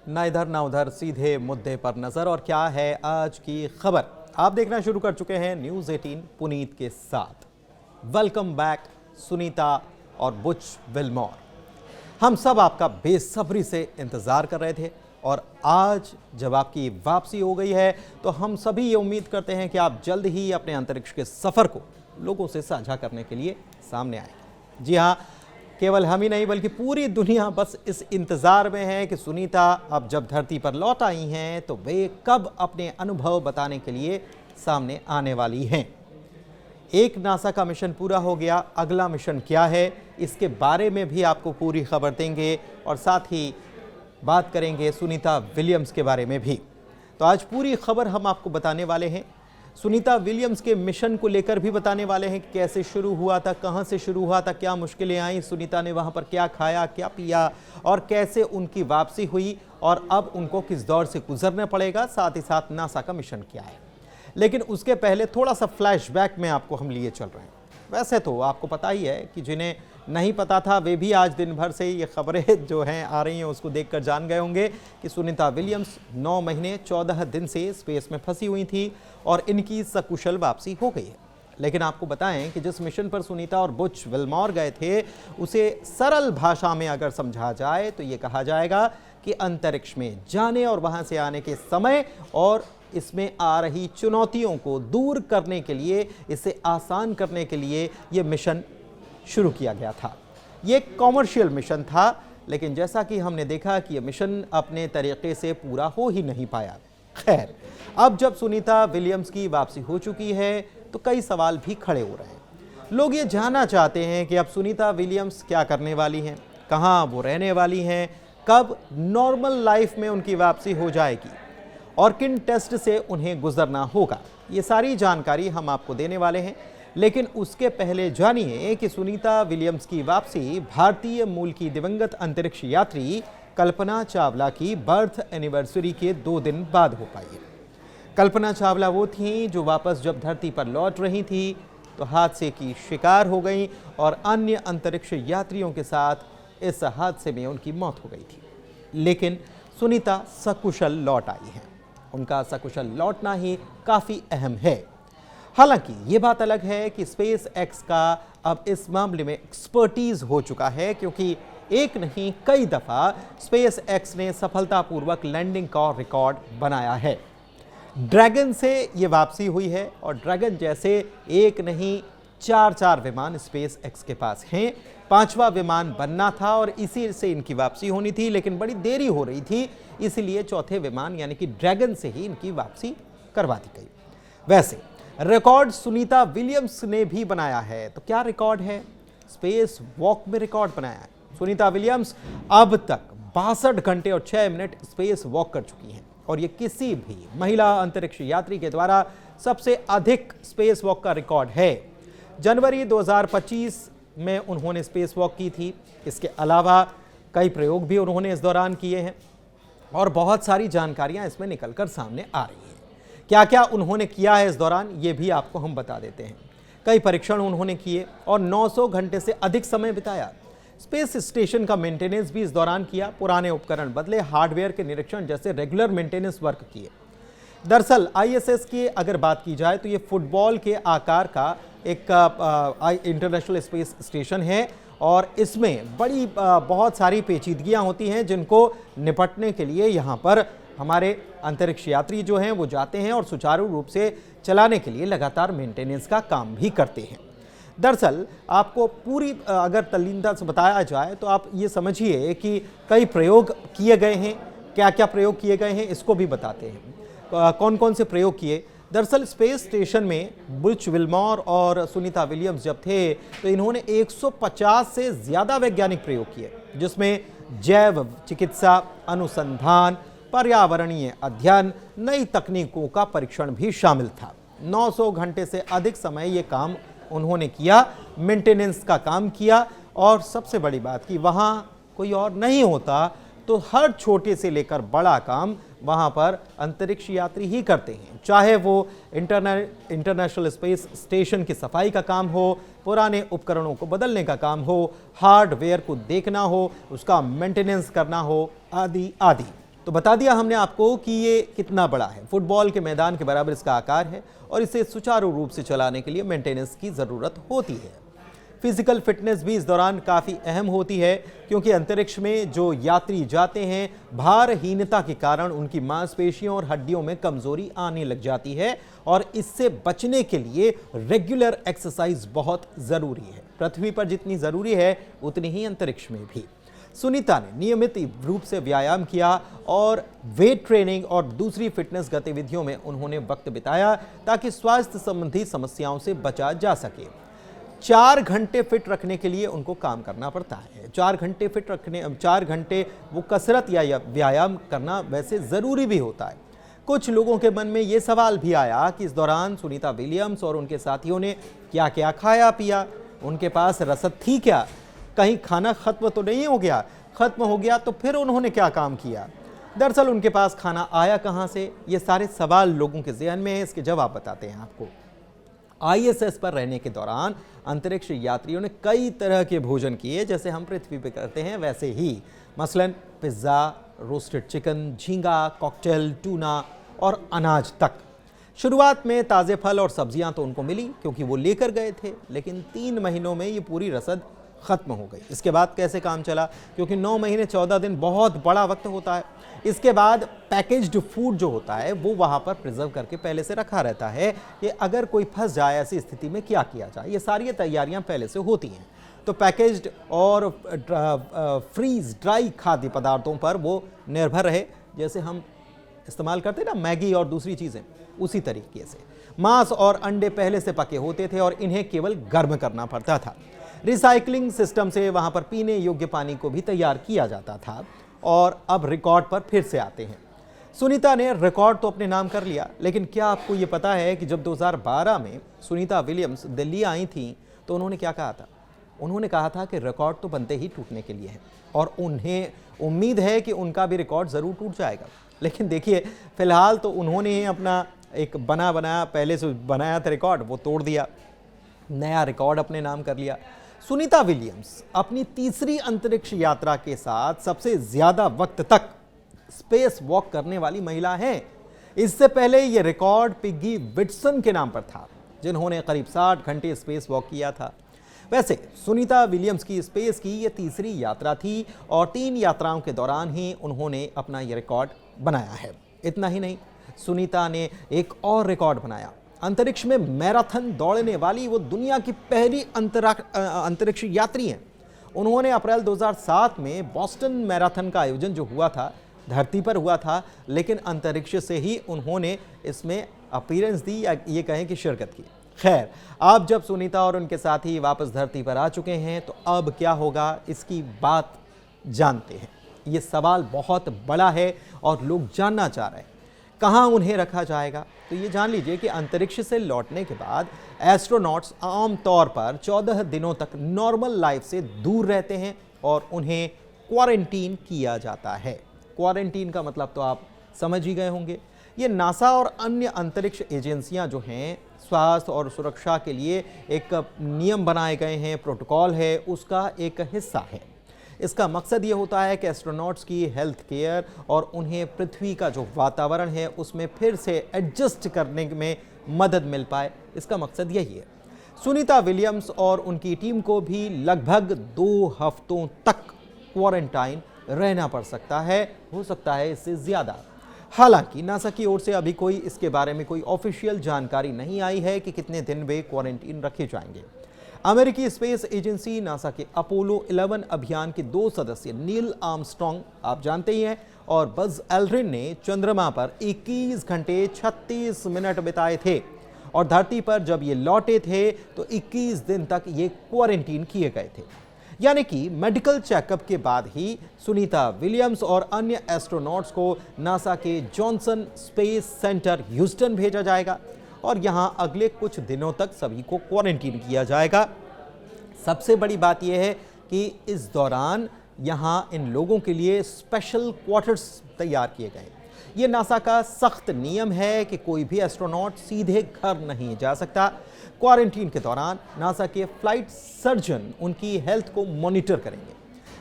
ना इधर ना उधर, सीधे मुद्दे पर नजर। और क्या है आज की खबर, आप देखना शुरू कर चुके हैं न्यूज़ 18 पुनीत के साथ। वेलकम बैक सुनीता और बुच विल्मोर। हम सब आपका बेसब्री से इंतजार कर रहे थे और आज जब आपकी वापसी हो गई है तो हम सभी ये उम्मीद करते हैं कि आप जल्द ही अपने अंतरिक्ष के सफर को लोगों से साझा करने के लिए सामने आएंगे। जी हाँ, केवल हम ही नहीं बल्कि पूरी दुनिया बस इस इंतज़ार में है कि सुनीता अब जब धरती पर लौट आई हैं तो वे कब अपने अनुभव बताने के लिए सामने आने वाली हैं। एक नासा का मिशन पूरा हो गया, अगला मिशन क्या है इसके बारे में भी आपको पूरी खबर देंगे और साथ ही बात करेंगे सुनीता विलियम्स के बारे में भी। तो आज पूरी खबर हम आपको बताने वाले हैं। सुनीता विलियम्स के मिशन को लेकर भी बताने वाले हैं कि कैसे शुरू हुआ था, कहां से शुरू हुआ था, क्या मुश्किलें आई, सुनीता ने वहां पर क्या खाया क्या पिया और कैसे उनकी वापसी हुई और अब उनको किस दौर से गुजरना पड़ेगा, साथ ही साथ नासा का मिशन क्या है। लेकिन उसके पहले थोड़ा सा फ्लैशबैक में आपको हम लिए चल रहे हैं। वैसे तो आपको पता ही है कि जिन्हें नहीं पता था वे भी आज दिन भर से ये खबरें जो हैं आ रही हैं उसको देखकर जान गए होंगे कि सुनीता विलियम्स 9 महीने 14 दिन से स्पेस में फंसी हुई थी और इनकी सकुशल वापसी हो गई है। लेकिन आपको बताएं कि जिस मिशन पर सुनीता और बुच विल्मोर गए थे उसे सरल भाषा में अगर समझा जाए तो ये कहा जाएगा कि अंतरिक्ष में जाने और वहां से आने के समय और इसमें आ रही चुनौतियों को दूर करने के लिए, इसे आसान करने के लिए ये मिशन शुरू किया गया था। ये एक कॉमर्शियल मिशन था, लेकिन जैसा कि हमने देखा कि ये मिशन अपने तरीके से पूरा हो ही नहीं पाया। खैर, अब जब सुनीता विलियम्स की वापसी हो चुकी है तो कई सवाल भी खड़े हो रहे हैं। लोग ये जानना चाहते हैं कि अब सुनीता विलियम्स क्या करने वाली हैं, कहाँ वो रहने वाली हैं, कब नॉर्मल लाइफ में उनकी वापसी हो जाएगी और किन टेस्ट से उन्हें गुजरना होगा। ये सारी जानकारी हम आपको देने वाले हैं। लेकिन उसके पहले जानिए कि सुनीता विलियम्स की वापसी भारतीय मूल की दिवंगत अंतरिक्ष यात्री कल्पना चावला की बर्थ एनिवर्सरी के 2 दिन बाद हो पाई है। कल्पना चावला वो थीं जो वापस जब धरती पर लौट रही थी तो हादसे की शिकार हो गई और अन्य अंतरिक्ष यात्रियों के साथ इस हादसे में उनकी मौत हो गई थी। लेकिन सुनीता सकुशल लौट आई हैं। उनका सकुशल लौटना ही काफ़ी अहम है। हालांकि ये बात अलग है कि स्पेस एक्स का अब इस मामले में एक्सपर्टीज हो चुका है, क्योंकि एक नहीं कई दफ़ा स्पेस एक्स ने सफलतापूर्वक लैंडिंग का रिकॉर्ड बनाया है। ड्रैगन से ये वापसी हुई है और ड्रैगन जैसे एक नहीं 4 विमान स्पेस एक्स के पास हैं। 5वां विमान बनना था और इसी से इनकी वापसी होनी थी, लेकिन बड़ी देरी हो रही थी, इसीलिए चौथे विमान यानी कि ड्रैगन से ही इनकी वापसी करवा दी गई। वैसे रिकॉर्ड सुनीता विलियम्स ने भी बनाया है। तो क्या रिकॉर्ड है? स्पेस वॉक में रिकॉर्ड बनाया है। सुनीता विलियम्स अब तक 62 घंटे और 6 मिनट स्पेस वॉक कर चुकी हैं और ये किसी भी महिला अंतरिक्ष यात्री के द्वारा सबसे अधिक स्पेस वॉक का रिकॉर्ड है। जनवरी 2025 में उन्होंने स्पेस वॉक की थी। इसके अलावा कई प्रयोग भी उन्होंने इस दौरान किए हैं और बहुत सारी जानकारियां इसमें निकलकर सामने आ रही हैं। क्या क्या उन्होंने किया है इस दौरान ये भी आपको हम बता देते हैं। कई परीक्षण उन्होंने किए और 900 घंटे से अधिक समय बिताया। स्पेस स्टेशन का मेंटेनेंस भी इस दौरान किया, पुराने उपकरण बदले, हार्डवेयर के निरीक्षण जैसे रेगुलर मेंटेनेंस वर्क किए। दरअसल आईएसएस की अगर बात की जाए तो ये फुटबॉल के आकार का एक इंटरनेशनल स्पेस स्टेशन है और इसमें बहुत सारी पेचीदगियां होती हैं जिनको निपटने के लिए यहाँ पर हमारे अंतरिक्ष यात्री जो हैं वो जाते हैं और सुचारू रूप से चलाने के लिए लगातार मेंटेनेंस का काम भी करते हैं। दरअसल आपको पूरी अगर तल्लीनता से बताया जाए तो आप ये समझिए कि कई प्रयोग किए गए हैं। क्या क्या प्रयोग किए गए हैं इसको भी बताते हैं। कौन कौन से प्रयोग किए? दरअसल स्पेस स्टेशन में बुच विल्मोर और सुनीता विलियम्स जब थे तो इन्होंने 150 से ज़्यादा वैज्ञानिक प्रयोग किए, जिसमें जैव चिकित्सा, अनुसंधान, पर्यावरणीय अध्ययन, नई तकनीकों का परीक्षण भी शामिल था। 900 घंटे से अधिक समय ये काम उन्होंने किया, मेंटेनेंस का काम किया और सबसे बड़ी बात कि वहाँ कोई और नहीं होता तो हर छोटे से लेकर बड़ा काम वहाँ पर अंतरिक्ष यात्री ही करते हैं, चाहे वो इंटरनेशनल स्पेस स्टेशन की सफाई का काम हो, पुराने उपकरणों को बदलने का काम हो, हार्डवेयर को देखना हो, उसका मेंटेनेंस करना हो, आदि आदि। तो बता दिया हमने आपको कि ये कितना बड़ा है, फुटबॉल के मैदान के बराबर इसका आकार है और इसे सुचारू रूप से चलाने के लिए मेंटेनेंस की ज़रूरत होती है। फिजिकल फिटनेस भी इस दौरान काफ़ी अहम होती है, क्योंकि अंतरिक्ष में जो यात्री जाते हैं, भारहीनता के कारण उनकी मांसपेशियों और हड्डियों में कमजोरी आने लग जाती है और इससे बचने के लिए रेगुलर एक्सरसाइज बहुत ज़रूरी है। पृथ्वी पर जितनी ज़रूरी है उतनी ही अंतरिक्ष में भी। सुनीता ने नियमित रूप से व्यायाम किया और वेट ट्रेनिंग और दूसरी फिटनेस गतिविधियों में उन्होंने वक्त बिताया ताकि स्वास्थ्य संबंधी समस्याओं से बचा जा सके। 4 घंटे फिट रखने के लिए उनको काम करना पड़ता है। 4 घंटे वो कसरत या व्यायाम करना वैसे ज़रूरी भी होता है। कुछ लोगों के मन में ये सवाल भी आया कि इस दौरान सुनीता विलियम्स और उनके साथियों ने क्या क्या खाया पिया, उनके पास रसद थी क्या, कहीं खाना खत्म तो नहीं हो गया, खत्म हो गया तो फिर उन्होंने क्या काम किया, दरअसल उनके पास खाना आया कहां से। ये सारे सवाल लोगों के ज़हन में है, इसके जवाब बताते हैं आपको। ISS पर रहने के दौरान अंतरिक्ष यात्रियों ने कई तरह के भोजन किए, जैसे हम पृथ्वी पर करते हैं वैसे ही, मसलन पिज्ज़ा, रोस्टेड चिकन, झींगा, कॉकटेल, टूना और अनाज तक। शुरुआत में ताज़े फल और सब्जियां तो उनको मिली क्योंकि वो लेकर गए थे, लेकिन 3 महीनों में ये पूरी रसद खत्म हो गई। इसके बाद कैसे काम चला, क्योंकि 9 महीने 14 दिन बहुत बड़ा वक्त होता है। इसके बाद पैकेज्ड फूड जो होता है वो वहाँ पर प्रिजर्व करके पहले से रखा रहता है कि अगर कोई फंस जाए ऐसी स्थिति में क्या किया जाए, ये सारी तैयारियां पहले से होती हैं। तो पैकेज्ड और फ्रीज ड्राई खाद्य पदार्थों पर वो निर्भर रहे, जैसे हम इस्तेमाल करते ना मैगी और दूसरी चीज़ें, उसी तरीके से। मांस और अंडे पहले से पके होते थे और इन्हें केवल गर्म करना पड़ता था। रिसाइकलिंग सिस्टम से वहाँ पर पीने योग्य पानी को भी तैयार किया जाता था। और अब रिकॉर्ड पर फिर से आते हैं। सुनीता ने रिकॉर्ड तो अपने नाम कर लिया, लेकिन क्या आपको ये पता है कि जब 2012 में सुनीता विलियम्स दिल्ली आई थी तो उन्होंने क्या कहा था? उन्होंने कहा था कि रिकॉर्ड तो बनते ही टूटने के लिए है और उन्हें उम्मीद है कि उनका भी रिकॉर्ड ज़रूर टूट जाएगा। लेकिन देखिए, फिलहाल तो उन्होंने अपना एक बनाया पहले से बनाया था रिकॉर्ड, वो तोड़ दिया, नया रिकॉर्ड अपने नाम कर लिया। सुनीता विलियम्स अपनी तीसरी अंतरिक्ष यात्रा के साथ सबसे ज्यादा वक्त तक स्पेस वॉक करने वाली महिला हैं। इससे पहले यह रिकॉर्ड पिग्गी विट्सन के नाम पर था, जिन्होंने करीब 60 घंटे स्पेस वॉक किया था। वैसे सुनीता विलियम्स की स्पेस की यह तीसरी यात्रा थी और 3 यात्राओं के दौरान ही उन्होंने अपना यह रिकॉर्ड बनाया है। इतना ही नहीं, सुनीता ने एक और रिकॉर्ड बनाया। अंतरिक्ष में मैराथन दौड़ने वाली वो दुनिया की पहली अंतरिक्ष यात्री हैं। उन्होंने अप्रैल 2007 में बॉस्टन मैराथन का आयोजन जो हुआ था, धरती पर हुआ था, लेकिन अंतरिक्ष से ही उन्होंने इसमें अपीयरेंस दी या ये कहें कि शिरकत की। खैर, अब जब सुनीता और उनके साथी वापस धरती पर आ चुके हैं तो अब क्या होगा, इसकी बात जानते हैं। ये सवाल बहुत बड़ा है और लोग जानना चाह रहे हैं कहाँ उन्हें रखा जाएगा। तो ये जान लीजिए कि अंतरिक्ष से लौटने के बाद एस्ट्रोनॉट्स आमतौर पर 14 दिनों तक नॉर्मल लाइफ से दूर रहते हैं और उन्हें क्वारंटीन किया जाता है। क्वारंटीन का मतलब तो आप समझ ही गए होंगे। ये नासा और अन्य अंतरिक्ष एजेंसियां जो हैं, स्वास्थ्य और सुरक्षा के लिए एक नियम बनाए गए हैं, प्रोटोकॉल है, उसका एक हिस्सा है। इसका मकसद ये होता है कि एस्ट्रोनॉट्स की हेल्थ केयर और उन्हें पृथ्वी का जो वातावरण है उसमें फिर से एडजस्ट करने में मदद मिल पाए। इसका मकसद यही है। सुनीता विलियम्स और उनकी टीम को भी लगभग 2 हफ्तों तक क्वारंटाइन रहना पड़ सकता है, हो सकता है इससे ज़्यादा। हालांकि नासा की ओर से अभी कोई इसके बारे में कोई ऑफिशियल जानकारी नहीं आई है कि कितने दिन वे क्वारंटीन रखे जाएंगे। अमेरिकी स्पेस एजेंसी नासा के अपोलो 11 अभियान के 2 सदस्य नील आर्मस्ट्रॉन्ग, आप जानते ही हैं, और बज एल्ड्रिन ने चंद्रमा पर 21 घंटे 36 मिनट बिताए थे और धरती पर जब ये लौटे थे तो 21 दिन तक ये क्वारंटीन किए गए थे। यानी कि मेडिकल चेकअप के बाद ही सुनीता विलियम्स और अन्य एस्ट्रोनॉट्स को नासा के जॉनसन स्पेस सेंटर ह्यूस्टन भेजा जाएगा और यहां अगले कुछ दिनों तक सभी को क्वारंटीन किया जाएगा। सबसे बड़ी बात यह है कि इस दौरान यहां इन लोगों के लिए स्पेशल क्वार्टर्स तैयार किए गए। ये नासा का सख्त नियम है कि कोई भी एस्ट्रोनॉट सीधे घर नहीं जा सकता। क्वारंटीन के दौरान नासा के फ्लाइट सर्जन उनकी हेल्थ को मॉनिटर करेंगे।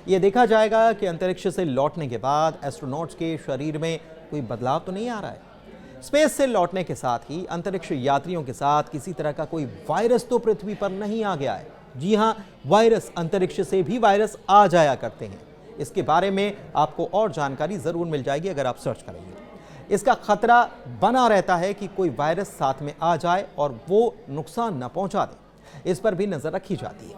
ये देखा जाएगा कि अंतरिक्ष से लौटने के बाद एस्ट्रोनॉट्स के शरीर में कोई बदलाव तो नहीं आ रहा है। स्पेस से लौटने के साथ ही अंतरिक्ष यात्रियों के साथ किसी तरह का कोई वायरस तो पृथ्वी पर नहीं आ गया है। जी हां, वायरस, अंतरिक्ष से भी वायरस आ जाया करते हैं। इसके बारे में आपको और जानकारी जरूर मिल जाएगी अगर आप सर्च करेंगे। इसका खतरा बना रहता है कि कोई वायरस साथ में आ जाए और वो नुकसान न पहुंचा दे। इस पर भी नजर रखी जाती है।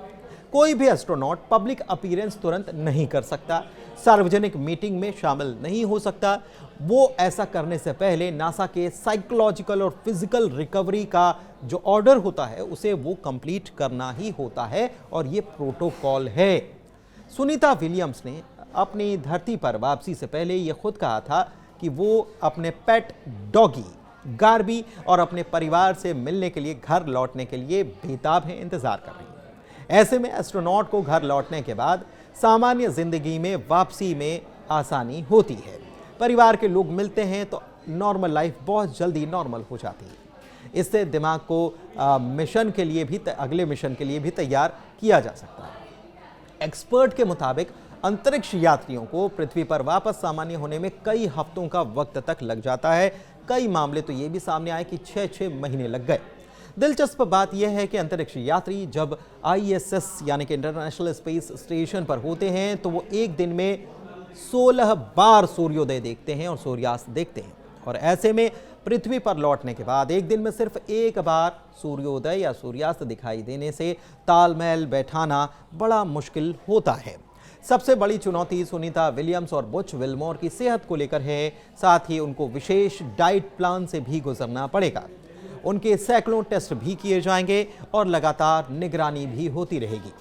कोई भी एस्ट्रोनॉट पब्लिक अपीयरेंस तुरंत नहीं कर सकता, सार्वजनिक मीटिंग में शामिल नहीं हो सकता। वो ऐसा करने से पहले नासा के साइकोलॉजिकल और फिजिकल रिकवरी का जो ऑर्डर होता है उसे वो कंप्लीट करना ही होता है और ये प्रोटोकॉल है। सुनीता विलियम्स ने अपनी धरती पर वापसी से पहले ये खुद कहा था कि वो अपने पेट डॉगी गार्बी और अपने परिवार से मिलने के लिए घर लौटने के लिए बेताब हैं, इंतजार कर रही हैं। ऐसे में एस्ट्रोनॉट को घर लौटने के बाद सामान्य जिंदगी में वापसी में आसानी होती है। परिवार के लोग मिलते हैं तो नॉर्मल लाइफ बहुत जल्दी नॉर्मल हो जाती है। इससे दिमाग को मिशन के लिए भी अगले मिशन के लिए भी तैयार किया जा सकता है। एक्सपर्ट के मुताबिक अंतरिक्ष यात्रियों को पृथ्वी पर वापस सामान्य होने में कई हफ्तों का वक्त तक लग जाता है। कई मामले तो ये भी सामने आए कि 6-6 महीने लग गए। दिलचस्प बात यह है कि अंतरिक्ष यात्री जब ISS यानी कि इंटरनेशनल स्पेस स्टेशन पर होते हैं तो वो एक दिन में 16 बार सूर्योदय देखते हैं और सूर्यास्त देखते हैं। और ऐसे में पृथ्वी पर लौटने के बाद एक दिन में सिर्फ एक बार सूर्योदय या सूर्यास्त दिखाई देने से तालमेल बैठाना बड़ा मुश्किल होता है। सबसे बड़ी चुनौती सुनीता विलियम्स और बुच विलमोर की सेहत को लेकर है। साथ ही उनको विशेष डाइट प्लान से भी गुजरना पड़ेगा। उनके सैकड़ों टेस्ट भी किए जाएंगे और लगातार निगरानी भी होती रहेगी।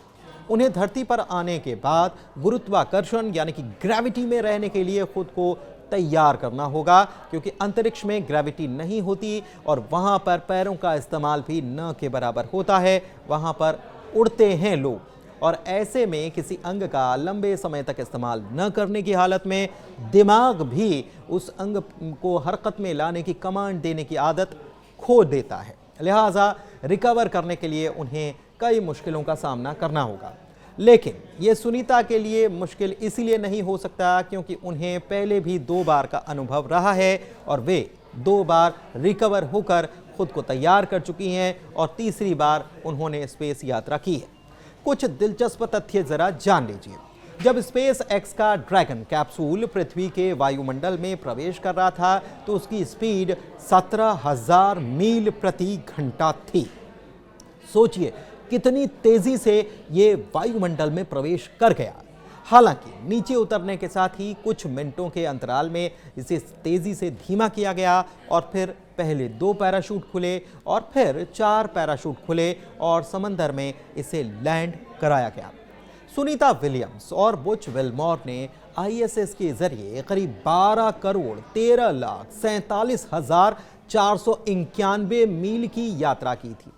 उन्हें धरती पर आने के बाद गुरुत्वाकर्षण यानी कि ग्रेविटी में रहने के लिए खुद को तैयार करना होगा, क्योंकि अंतरिक्ष में ग्रेविटी नहीं होती और वहां पर पैरों का इस्तेमाल भी न के बराबर होता है। वहां पर उड़ते हैं लोग और ऐसे में किसी अंग का लंबे समय तक इस्तेमाल न करने की हालत में दिमाग भी उस अंग को हरकत में लाने की कमांड देने की आदत खो देता है। लिहाजा रिकवर करने के लिए उन्हें कई मुश्किलों का सामना करना होगा। लेकिन ये सुनीता के लिए मुश्किल इसीलिए नहीं हो सकता क्योंकि उन्हें पहले भी 2 बार का अनुभव रहा है और वे 2 बार रिकवर होकर खुद को तैयार कर चुकी हैं और तीसरी बार उन्होंने स्पेस यात्रा की है। कुछ दिलचस्प तथ्य जरा जान लीजिए। जब स्पेस एक्स का ड्रैगन कैप्सूल पृथ्वी के वायुमंडल में प्रवेश कर रहा था तो उसकी स्पीड 17,000 मील प्रति घंटा थी। सोचिए कितनी तेजी से ये वायुमंडल में प्रवेश कर गया। हालांकि नीचे उतरने के साथ ही कुछ मिनटों के अंतराल में इसे तेजी से धीमा किया गया और फिर पहले 2 पैराशूट खुले और फिर 4 पैराशूट खुले और समंदर में इसे लैंड कराया गया। सुनीता विलियम्स और बुच विलमोर ने ISS के जरिए करीब 12 करोड़ 13 लाख 47,491 मील की यात्रा की थी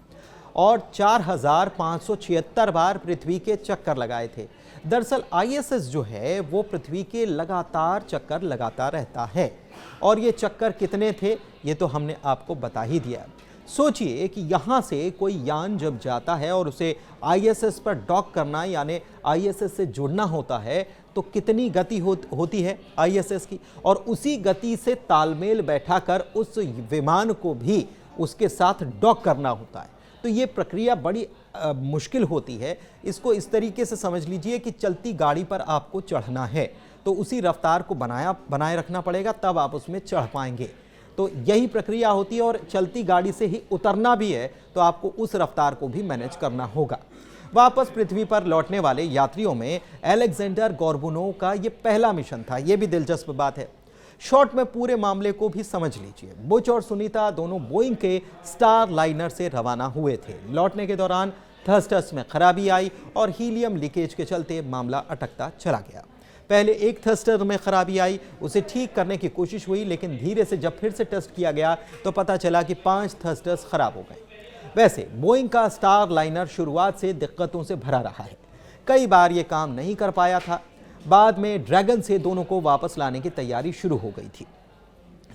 और 4,576 बार पृथ्वी के चक्कर लगाए थे। दरअसल ISS जो है वो पृथ्वी के लगातार चक्कर लगाता रहता है और ये चक्कर कितने थे ये तो हमने आपको बता ही दिया। सोचिए कि यहाँ से कोई यान जब जाता है और उसे ISS पर डॉक करना यानी ISS से जुड़ना होता है तो कितनी गति होती है ISS की, और उसी गति से तालमेल बैठाकर उस विमान को भी उसके साथ डॉक करना होता है। तो ये प्रक्रिया बड़ी मुश्किल होती है। इसको इस तरीके से समझ लीजिए कि चलती गाड़ी पर आपको चढ़ना है तो उसी रफ्तार को बनाए रखना पड़ेगा, तब आप उसमें चढ़ पाएंगे। तो यही प्रक्रिया होती है और चलती गाड़ी से ही उतरना भी है तो आपको उस रफ्तार को भी मैनेज करना होगा। वापस पृथ्वी पर लौटने वाले यात्रियों में अलेक्जेंडर गोर्बुनोव का ये पहला मिशन था। ये भी दिलचस्प बात है। शॉर्ट में पूरे मामले को भी समझ लीजिए। बुच और सुनीता दोनों बोइंग के स्टार लाइनर से रवाना हुए थे। लौटने के दौरान थर्स्टर्स में खराबी आई और हीलियम लीकेज के चलते मामला अटकता चला गया। पहले एक थर्स्टर में खराबी आई, उसे ठीक करने की कोशिश हुई, लेकिन धीरे से जब फिर से टेस्ट किया गया तो पता चला कि 5 थर्स्टर्स खराब हो गए। वैसे बोइंग का स्टार लाइनर शुरुआत से दिक्कतों से भरा रहा है। कई बार ये काम नहीं कर पाया था। बाद में ड्रैगन से दोनों को वापस लाने की तैयारी शुरू हो गई थी,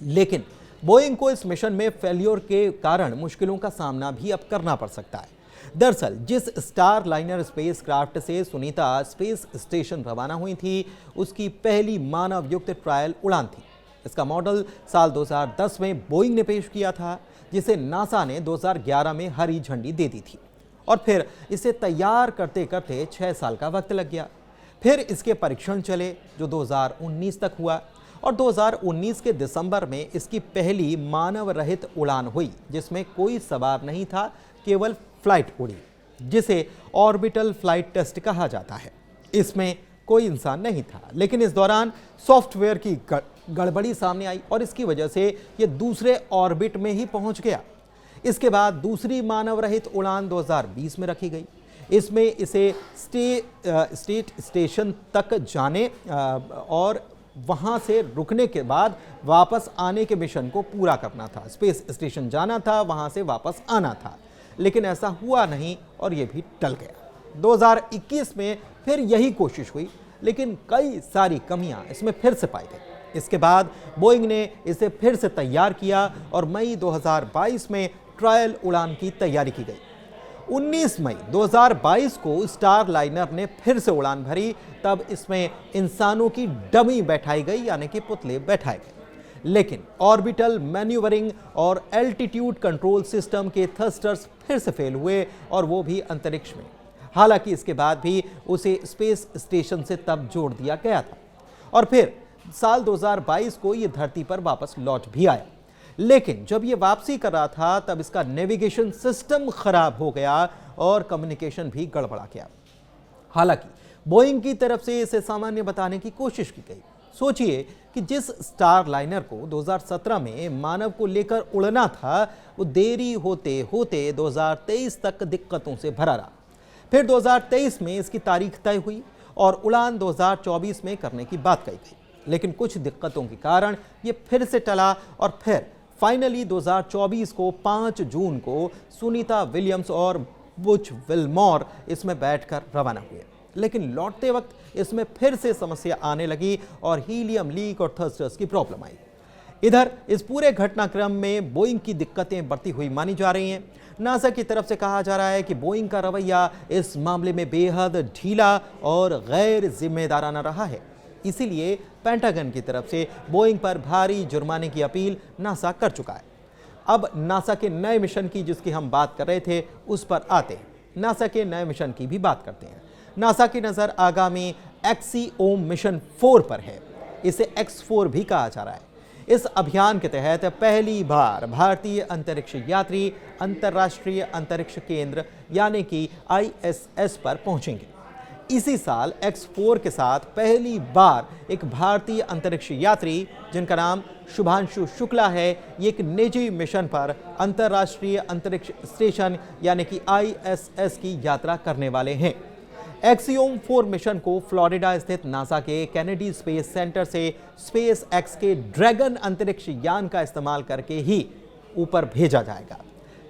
लेकिन बोइंग को इस मिशन में फेल्योर के कारण मुश्किलों का सामना भी अब करना पड़ सकता है। दरअसल जिस स्टार लाइनर स्पेसक्राफ्ट से सुनीता स्पेस स्टेशन रवाना हुई थी, उसकी पहली मानव युक्त ट्रायल उड़ान थी। इसका मॉडल साल 2010 में बोइंग ने पेश किया था, जिसे नासा ने 2011 में हरी झंडी दे दी थी और फिर इसे तैयार करते करते 6 साल का वक्त लग गया। फिर इसके परीक्षण चले जो 2019 तक हुआ और 2019 के दिसंबर में इसकी पहली मानव रहित उड़ान हुई, जिसमें कोई सवार नहीं था, केवल फ्लाइट उड़ी, जिसे ऑर्बिटल फ्लाइट टेस्ट कहा जाता है। इसमें कोई इंसान नहीं था, लेकिन इस दौरान सॉफ्टवेयर की गड़बड़ी सामने आई और इसकी वजह से ये दूसरे ऑर्बिट में ही पहुंच गया। इसके बाद दूसरी मानव रहित उड़ान 2020 में रखी गई। इसमें इसे स्टेट स्टेशन तक जाने और वहां से रुकने के बाद वापस आने के मिशन को पूरा करना था। स्पेस स्टेशन जाना था, वहां से वापस आना था, लेकिन ऐसा हुआ नहीं और यह भी टल गया। 2021 में फिर यही कोशिश हुई, लेकिन कई सारी कमियां इसमें फिर से पाई गई। इसके बाद बोइंग ने इसे फिर से तैयार किया और मई 2022 में ट्रायल उड़ान की तैयारी की गई। 19 मई 2022 को स्टार लाइनर ने फिर से उड़ान भरी। तब इसमें इंसानों की डमी बैठाई गई, यानी कि पुतले बैठाए गए, लेकिन ऑर्बिटल मैन्यूवरिंग और एल्टीट्यूड कंट्रोल सिस्टम के थ्रस्टर्स फिर से फेल हुए और वो भी अंतरिक्ष में। हालांकि इसके बाद भी उसे स्पेस स्टेशन से तब जोड़ दिया गया था और फिर साल 2022 को ये धरती पर वापस लौट भी आया। लेकिन जब ये वापसी कर रहा था, तब इसका नेविगेशन सिस्टम खराब हो गया और कम्युनिकेशन भी गड़बड़ा गया। हालांकि बोइंग की तरफ से इसे सामान्य बताने की कोशिश की गई। सोचिए कि जिस स्टार लाइनर को 2017 में मानव को लेकर उड़ना था, वो देरी होते होते 2023 तक दिक्कतों से भरा रहा। फिर 2023 में इसकी तारीख तय हुई और उड़ान 2024 में करने की बात कही गई, लेकिन कुछ दिक्कतों के कारण ये फिर से टला और फिर फाइनली 2024 को 5 जून को सुनीता विलियम्स और बुच विल्मोर इसमें बैठकर रवाना हुए। लेकिन लौटते वक्त इसमें फिर से समस्या आने लगी और हीलियम लीक और थ्रस्टर्स की प्रॉब्लम आई। इधर इस पूरे घटनाक्रम में बोइंग की दिक्कतें बढ़ती हुई मानी जा रही हैं। नासा की तरफ से कहा जा रहा है कि बोइंग का रवैया इस मामले में बेहद ढीला और गैर जिम्मेदाराना रहा है। इसीलिए पेंटागन की तरफ से बोइंग पर भारी जुर्माने की अपील नासा कर चुका है। अब नासा के नए मिशन की जिसकी हम बात कर रहे थे, उस पर आते हैं। नासा के नए मिशन की भी बात करते हैं। नासा की नज़र आगामी एक्सियोम मिशन 4 पर है। इसे X4 भी कहा जा रहा है। इस अभियान के तहत पहली बार भारतीय अंतरिक्ष यात्री अंतर्राष्ट्रीय अंतरिक्ष केंद्र यानी कि ISS पर पहुंचेंगे। इसी साल X4 के साथ पहली बार एक भारतीय अंतरिक्ष यात्री जिनका नाम शुभांशु शुक्ला है, ये एक निजी मिशन पर अंतर्राष्ट्रीय अंतरिक्ष स्टेशन यानी कि ISS की यात्रा करने वाले हैं। एक्सियोम 4 मिशन को फ्लोरिडा स्थित नासा के कैनेडी स्पेस सेंटर से स्पेस एक्स के ड्रैगन अंतरिक्ष यान का इस्तेमाल करके ही ऊपर भेजा जाएगा।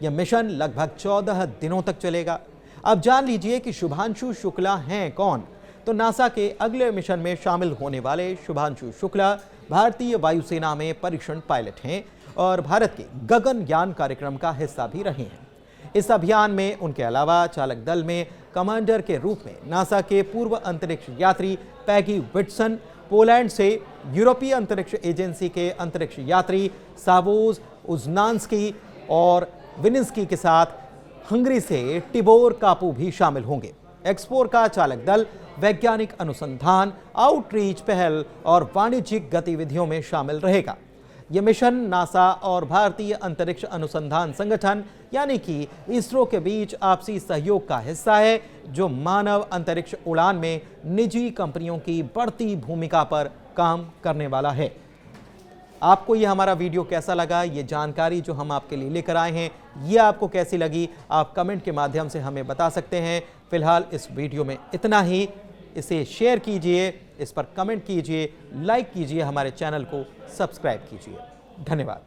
यह मिशन लगभग 14 दिनों तक चलेगा। अब जान लीजिए कि शुभांशु शुक्ला हैं कौन। तो नासा के अगले मिशन में शामिल होने वाले शुभांशु शुक्ला भारतीय वायुसेना में परीक्षण पायलट हैं और भारत के गगनयान कार्यक्रम का हिस्सा भी रहे हैं। इस अभियान में उनके अलावा चालक दल में कमांडर के रूप में नासा के पूर्व अंतरिक्ष यात्री पैगी विट्सन, पोलैंड से यूरोपीय अंतरिक्ष एजेंसी के अंतरिक्ष यात्री सावोज उजनान्स्की और विनिस्की के साथ हंगरी से टिबोर कापू भी शामिल होंगे। X4 का चालक दल वैज्ञानिक अनुसंधान, आउटरीच पहल और वाणिज्यिक गतिविधियों में शामिल रहेगा। यह मिशन नासा और भारतीय अंतरिक्ष अनुसंधान संगठन यानी कि इसरो के बीच आपसी सहयोग का हिस्सा है, जो मानव अंतरिक्ष उड़ान में निजी कंपनियों की बढ़ती भूमिका पर काम करने वाला है। आपको ये हमारा वीडियो कैसा लगा, ये जानकारी जो हम आपके लिए लेकर आए हैं, ये आपको कैसी लगी, आप कमेंट के माध्यम से हमें बता सकते हैं। फिलहाल इस वीडियो में इतना ही। इसे शेयर कीजिए, इस पर कमेंट कीजिए, लाइक कीजिए, हमारे चैनल को सब्सक्राइब कीजिए। धन्यवाद।